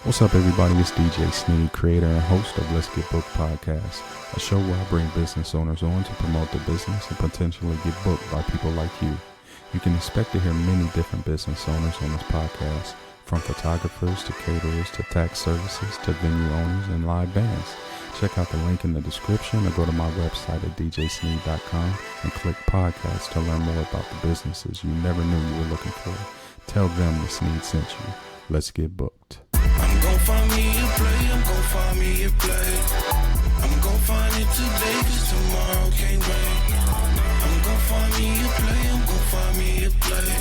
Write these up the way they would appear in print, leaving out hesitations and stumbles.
What's up, everybody? It's DJ Snead, creator and host of Let's Get Booked podcast, a show where I bring business owners on to promote their business and potentially get booked by people like you. You can expect to hear many different business owners on this podcast, from photographers to caterers to tax services to venue owners and live bands. Check out the link in the description or go to my website at djsnead.com and click podcast to learn more about the businesses you never knew you were looking for. Tell them the Snead sent you. Let's get booked. I'm gon' find me a play, I'm gon' find me a play. I'm gon' find it today, cause tomorrow can't wait. I'm gon' find me a play, I'm gon' find me a play.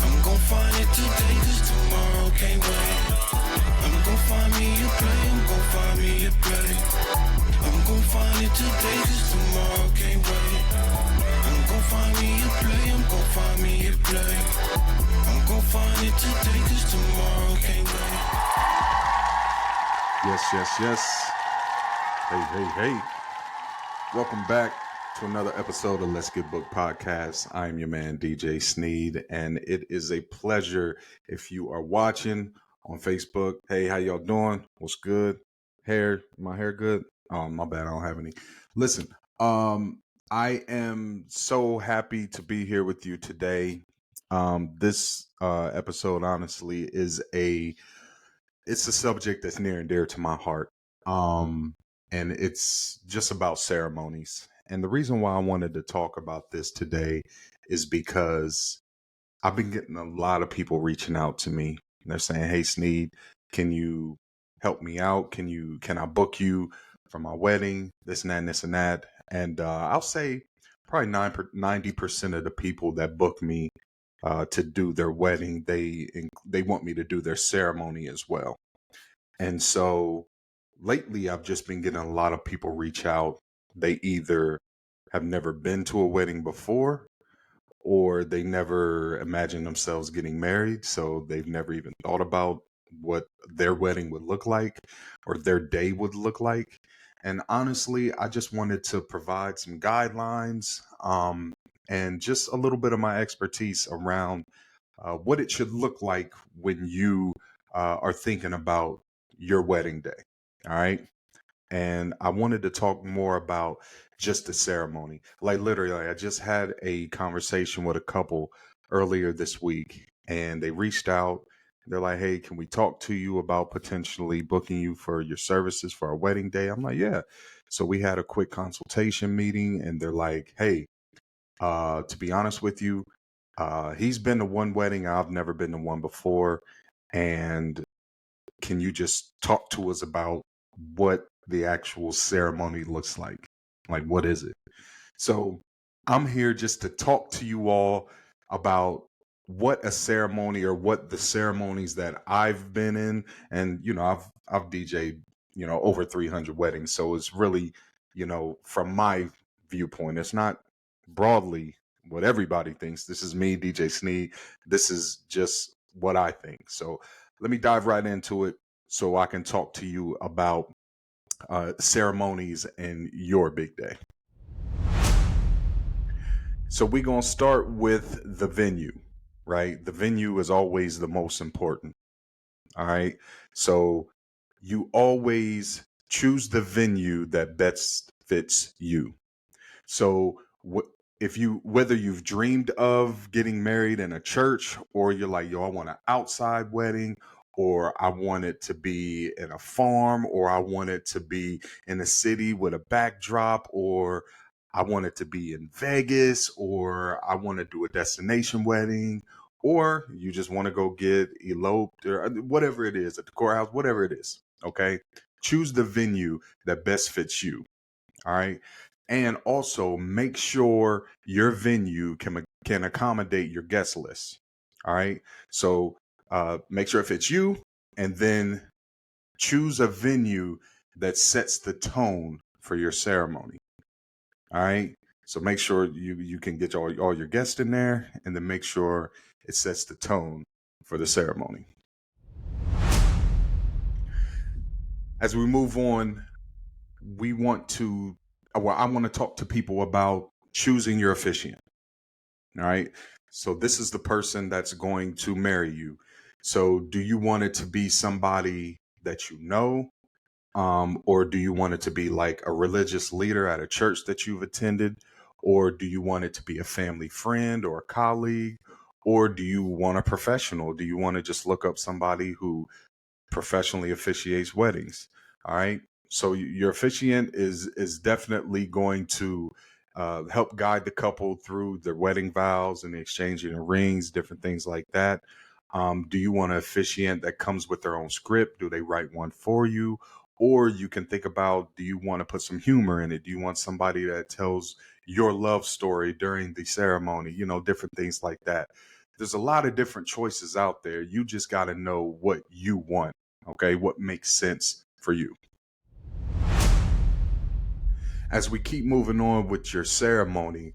I'm gon' find it today, cause tomorrow can't wait. I'm gon' find me a play, I'm gon' find me a play. I'm gon' find it today, cause tomorrow can't wait. I'm gon' find me a play, I'm gon' find me a play. I'm gon' find it today, cause tomorrow can't wait. Yes. Hey. Welcome back to another episode of Let's Get Booked podcast. I am your man, DJ Snead, and it is a pleasure if you are watching on Facebook. Hey, how y'all doing? What's good? My hair good? Oh, my bad. I don't have any. Listen, I am so happy to be here with you today. This episode, honestly, it's a subject that's near and dear to my heart. And it's just about ceremonies. And the reason why I wanted to talk about this today is because I've been getting a lot of people reaching out to me. And they're saying, "Hey, Snead, can you help me out? Can I book you for my wedding? This and that, and this and that." And I'll say probably 90% of the people that book me to do their wedding, they want me to do their ceremony as well. And so lately I've just been getting a lot of people reach out. They either have never been to a wedding before, or they never imagined themselves getting married. So they've never even thought about what their wedding would look like or their day would look like. And honestly, I just wanted to provide some guidelines and just a little bit of my expertise around what it should look like when you are thinking about your wedding day. All right. And I wanted to talk more about just the ceremony. Like literally, I just had a conversation with a couple earlier this week, and they reached out. They're like, "Hey, can we talk to you about potentially booking you for your services for our wedding day?" I'm like, "Yeah." So we had a quick consultation meeting, and they're like, "Hey, to be honest with you, he's been to one wedding. I've never been to one before. And can you just talk to us about what the actual ceremony looks like? Like, what is it?" So I'm here just to talk to you all about what a ceremony or what the ceremonies that I've been in. And, I've DJ'd, over 300 weddings. So it's really, from my viewpoint, it's not broadly what everybody thinks. This is me, DJ Snead. This is just what I think. So let me dive right into it so I can talk to you about ceremonies in your big day. So we're going to start with the venue, right? The venue is always the most important. All right. So you always choose the venue that best fits you. So whether you've dreamed of getting married in a church, or you're like, "Yo, I want an outside wedding," or "I want it to be in a farm," or "I want it to be in a city with a backdrop," or "I want it to be in Vegas," or "I want to do a destination wedding," or you just want to go get eloped, or whatever it is at the courthouse, whatever it is. Okay. Choose the venue that best fits you. All right. And also make sure your venue can accommodate your guest list. All right. So make sure it fits you, and then choose a venue that sets the tone for your ceremony. All right. So make sure you can get all your guests in there, and then make sure it sets the tone for the ceremony. As we move on, I want to talk to people about choosing your officiant. All right. So this is the person that's going to marry you. So do you want it to be somebody that you know? Or do you want it to be like a religious leader at a church that you've attended? Or do you want it to be a family friend or a colleague? Or do you want a professional? Do you want to just look up somebody who professionally officiates weddings? All right. So your officiant is definitely going to help guide the couple through their wedding vows and the exchanging of rings, different things like that. Do you want an officiant that comes with their own script? Do they write one for you? Or you can think about, do you want to put some humor in it? Do you want somebody that tells your love story during the ceremony? You know, different things like that. There's a lot of different choices out there. You just got to know what you want. Okay, what makes sense for you. As we keep moving on with your ceremony,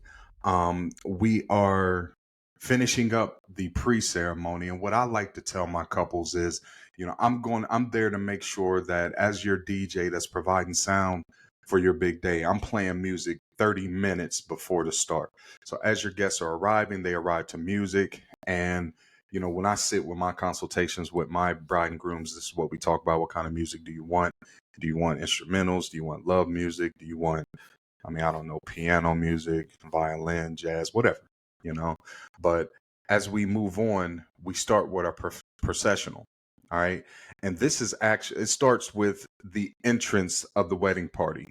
we are finishing up the pre-ceremony. And what I like to tell my couples is, I'm there to make sure that as your DJ that's providing sound for your big day, I'm playing music 30 minutes before the start. So as your guests are arriving, they arrive to music. And when I sit with my consultations with my bride and grooms, this is what we talk about. What kind of music do you want? Do you want instrumentals? Do you want love music? Do you want, I don't know, piano music, violin, jazz, whatever, you know? But as we move on, we start with our processional. All right. And this is actually, it starts with the entrance of the wedding party.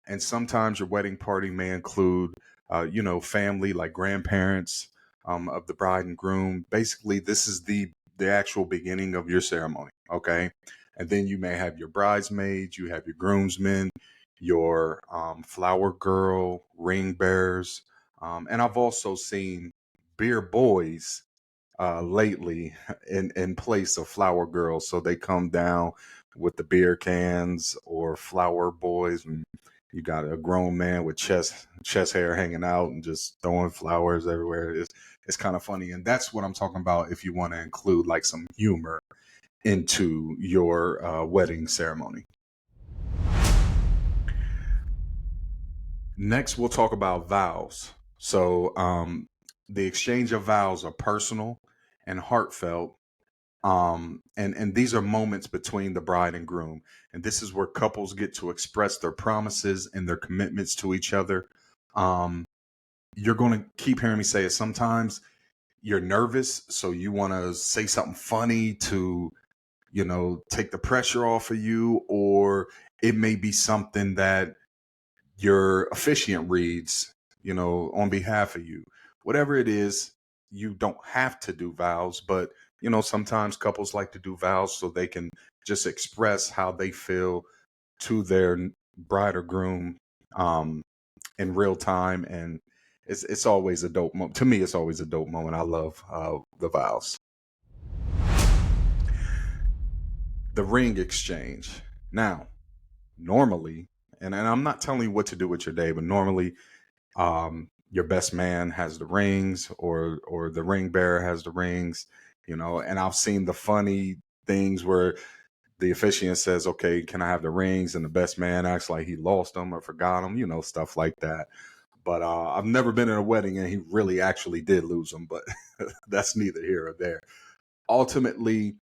And sometimes your wedding party may include, family like grandparents of the bride and groom. Basically, this is the actual beginning of your ceremony. Okay. And then you may have your bridesmaids, you have your groomsmen, your flower girl, ring bearers. And I've also seen beer boys lately in place of flower girls. So they come down with the beer cans or flower boys, and you got a grown man with chest hair hanging out and just throwing flowers everywhere. It's kind of funny. And that's what I'm talking about if you want to include like some humor into your wedding ceremony. Next, we'll talk about vows. So the exchange of vows are personal and heartfelt. And these are moments between the bride and groom. And this is where couples get to express their promises and their commitments to each other. You're going to keep hearing me say it. Sometimes you're nervous, so you want to say something funny to, take the pressure off of you, or it may be something that your officiant reads, on behalf of you. Whatever it is, you don't have to do vows, but sometimes couples like to do vows so they can just express how they feel to their bride or groom in real time. And it's always a dope moment. To me, it's always a dope moment. I love the vows. The ring exchange. Now, normally, and I'm not telling you what to do with your day, but normally your best man has the rings, or the ring bearer has the rings, and I've seen the funny things where the officiant says, okay, can I have the rings? And the best man acts like he lost them or forgot them, stuff like that. But I've never been in a wedding and he really actually did lose them, but that's neither here or there. Ultimately,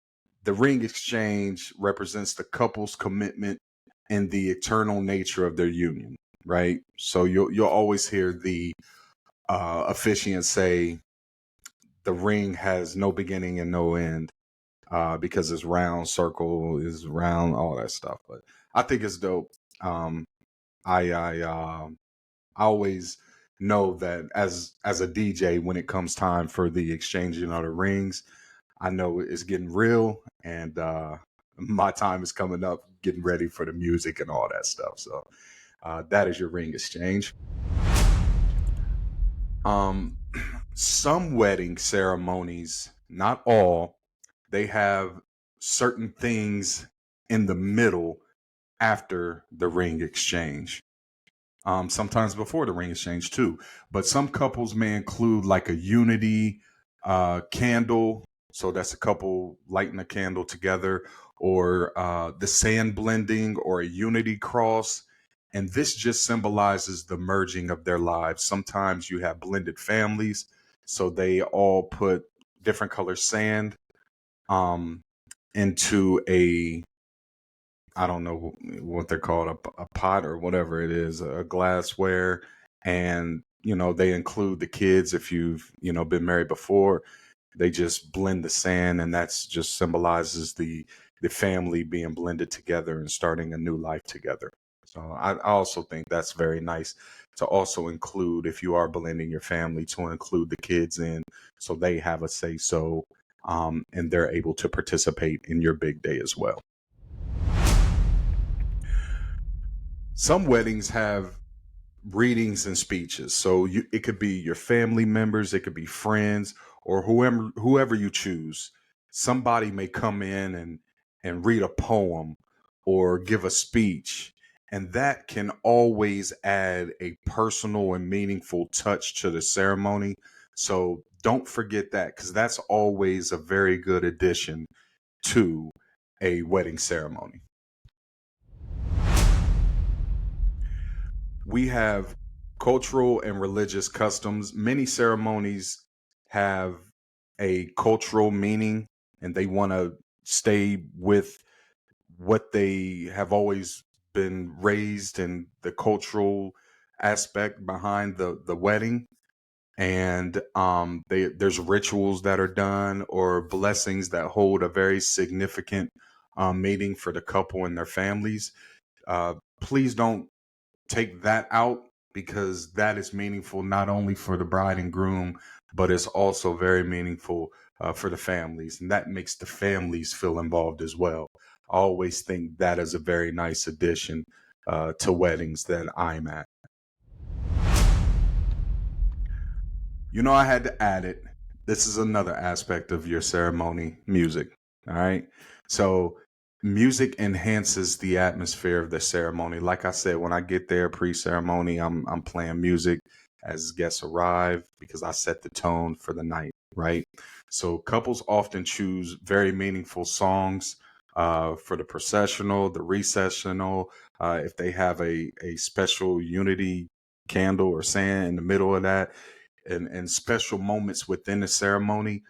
the ring exchange represents the couple's commitment and the eternal nature of their union, right? So you'll always hear the officiant say the ring has no beginning and no end because it's round, circle is round, all that stuff. But I think it's dope. I always know that as a DJ, when it comes time for the exchanging of the rings, I know it's getting real, and my time is coming up, getting ready for the music and all that stuff. So that is your ring exchange. Some wedding ceremonies, not all, they have certain things in the middle after the ring exchange. Sometimes before the ring exchange too. But some couples may include like a unity candle. So that's a couple lighting a candle together, or the sand blending, or a unity cross. And this just symbolizes the merging of their lives. Sometimes you have blended families, so they all put different color sand um, into I don't know what they're called, a pot or whatever it is, a glassware. And, they include the kids. If you've, been married before, they just blend the sand, and that's just symbolizes the family being blended together and starting a new life together. So I also think that's very nice to also include, if you are blending your family, to include the kids in, so they have a say so, and they're able to participate in your big day as well. Some weddings have readings and speeches. So it could be your family members, it could be friends, or whoever you choose. Somebody may come in and read a poem or give a speech, and that can always add a personal and meaningful touch to the ceremony. So don't forget that, because that's always a very good addition to a wedding ceremony. We have cultural and religious customs. Many ceremonies have a cultural meaning, and they want to stay with what they have always been raised in, the cultural aspect behind the wedding. And there's rituals that are done, or blessings that hold a very significant meaning for the couple and their families. Please don't take that out, because that is meaningful not only for the bride and groom, but it's also very meaningful for the families, and that makes the families feel involved as well. I always think that is a very nice addition to weddings that I'm at. I had to add it. This is another aspect of your ceremony: music. All right. So music enhances the atmosphere of the ceremony. Like I said, when I get there pre-ceremony, I'm playing music as guests arrive, because I set the tone for the night, right? So couples often choose very meaningful songs for the processional, the recessional. If they have a special unity candle or sand in the middle of that, and special moments within the ceremony,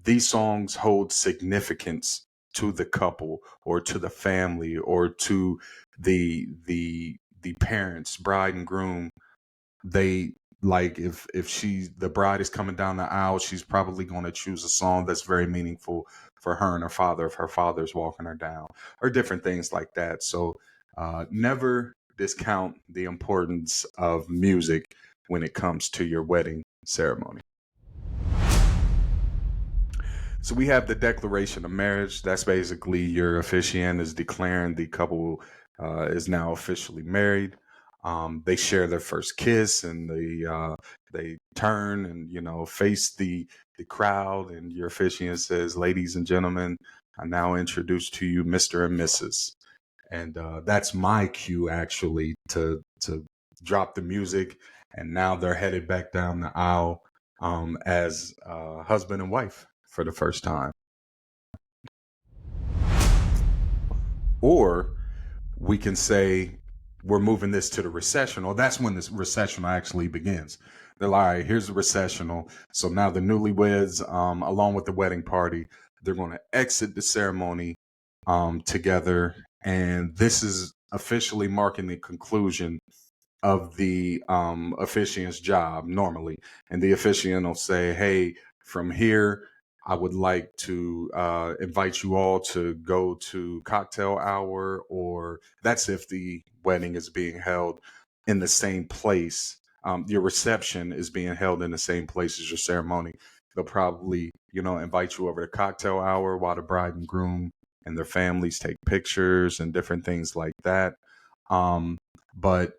these songs hold significance to the couple, or to the family, or to the parents, bride and groom. They, like, if the bride is coming down the aisle, she's probably going to choose a song that's very meaningful for her and her father, if her father's walking her down, or different things like that. So never discount the importance of music when it comes to your wedding ceremony. So we have the declaration of marriage. That's basically your officiant is declaring the couple is now officially married. They share their first kiss, and they turn and face the crowd, and your officiant says, "Ladies and gentlemen, I now introduce to you Mr. and Mrs." And that's my cue, actually, to drop the music, and now they're headed back down the aisle as husband and wife for the first time. Or we can say we're moving this to the recessional. That's when this recessional actually begins. They're like, all right, here's the recessional. So now the newlyweds, along with the wedding party, they're going to exit the ceremony together. And this is officially marking the conclusion of the officiant's job normally. And the officiant will say, hey, from here, I would like to invite you all to go to cocktail hour, or that's if the wedding is being held in the same place. Your reception is being held in the same place as your ceremony. They'll probably, invite you over to cocktail hour while the bride and groom and their families take pictures and different things like that. But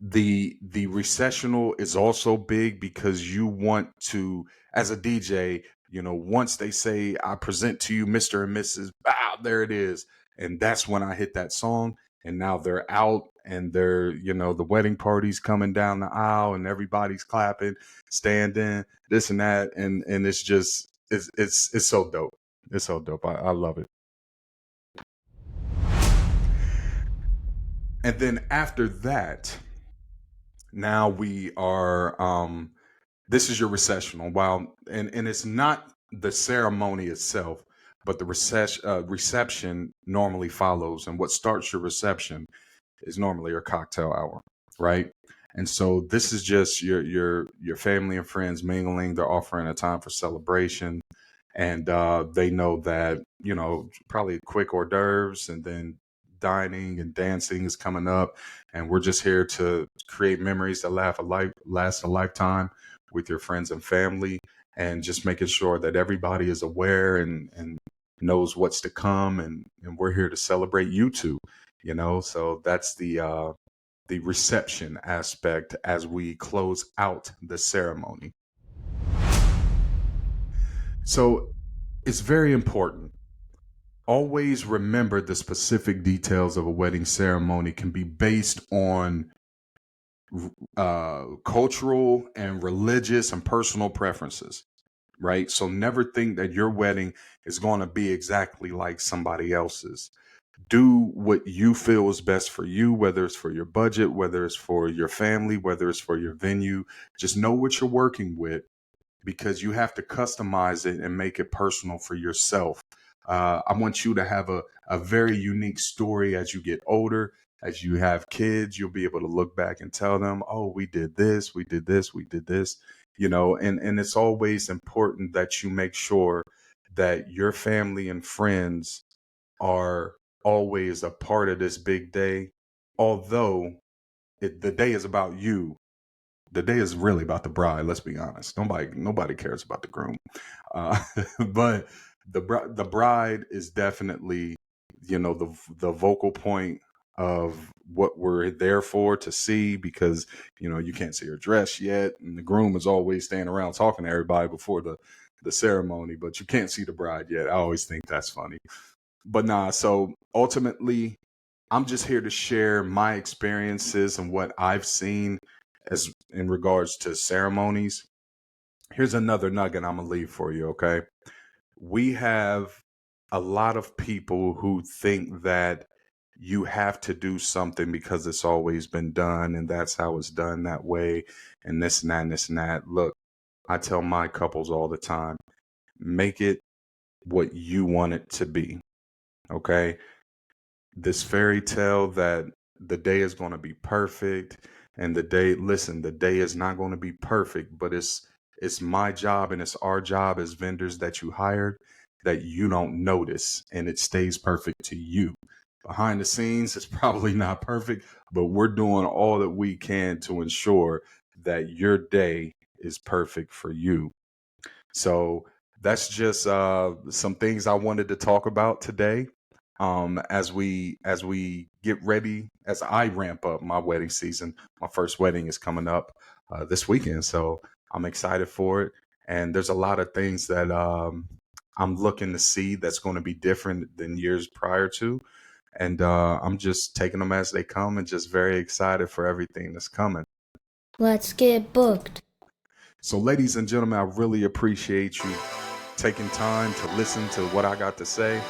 the recessional is also big, because you want to, as a DJ, once they say, I present to you Mr. and Mrs. Bow, there it is. And that's when I hit that song. And now they're out, and they're, the wedding party's coming down the aisle, and everybody's clapping, standing, this and that. And it's just, it's so dope. It's so dope. I love it. And then after that, now we are this is your recessional. And it's not the ceremony itself, but the reception normally follows. And what starts your reception is normally your cocktail hour, right? And so this is just your family and friends mingling. They're offering a time for celebration, and they know that, you know, probably quick hors d'oeuvres, and then dining and dancing is coming up, and we're just here to create memories that last a lifetime with your friends and family, and just making sure that everybody is aware and knows what's to come, and we're here to celebrate you too, you know. So that's the reception aspect as we close out the ceremony. So it's very important. Always remember the specific details of a wedding ceremony can be based on cultural and religious and personal preferences, right? So never think that your wedding is going to be exactly like somebody else's. Do what you feel is best for you, whether it's for your budget, whether it's for your family, whether it's for your venue. Just know what you're working with, because you have to customize it and make it personal for yourself. I want you to have a very unique story as you get older. As you have kids, you'll be able to look back and tell them, oh, we did this, we did this, we did this, you know, and it's always important that you make sure that your family and friends are always a part of this big day. Although the day is about you, the day is really about the bride. Let's be honest. Nobody cares about the groom. But the bride is definitely, you know, the vocal point of what we're there for to see, because, you know, you can't see her dress yet, and the groom is always standing around talking to everybody before the ceremony, but you can't see the bride yet. I always think that's funny. But nah, so ultimately, I'm just here to share my experiences and what I've seen as in regards to ceremonies. Here's another nugget I'm gonna leave for you, okay? We have a lot of people who think that you have to do something because it's always been done, and that's how it's done that way, and this and that and this and that. Look, I tell my couples all the time, make it what you want it to be, okay? This fairy tale that the day is going to be perfect, and the day is not going to be perfect, but it's my job and it's our job as vendors that you hired that you don't notice, and it stays perfect to you. Behind the scenes, it's probably not perfect, but we're doing all that we can to ensure that your day is perfect for you. So that's just some things I wanted to talk about today. As we get ready, as I ramp up my wedding season. My first wedding is coming up this weekend, so I'm excited for it. And there's a lot of things that I'm looking to see that's going to be different than years prior to. And I'm just taking them as they come and just very excited for everything that's coming. Let's get booked. So, ladies and gentlemen, I really appreciate you taking time to listen to what I got to say.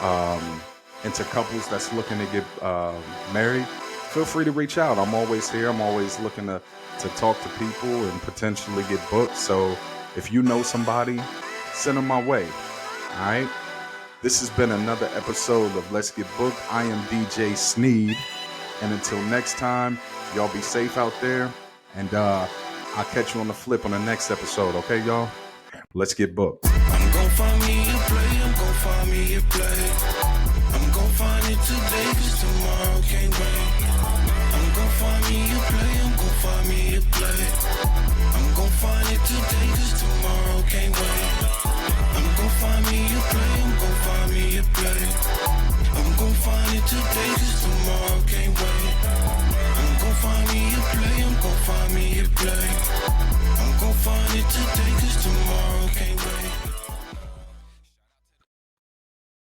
And to couples that's looking to get married, feel free to reach out. I'm always here. I'm always looking to talk to people and potentially get booked. So if you know somebody, send them my way. All right. This has been another episode of Let's Get Booked. I am DJ Snead. And until next time, y'all be safe out there. And I'll catch you on the flip on the next episode. Okay, y'all? Let's get booked. I'm gon' find me a play. I'm gon' find me a play. I'm gon' find it today, cause tomorrow can't wait. I'm gon' find me a play. I'm gon' find me a play. I'm gon' find it today, cause tomorrow can't wait. I'm gon' find me a play. I'm gon' find me a play. I'm gon' find it today, cause tomorrow can't wait. I'm gon' find me a play. I'm gon' find me a play. I'm gon' find it today, cause tomorrow can't wait.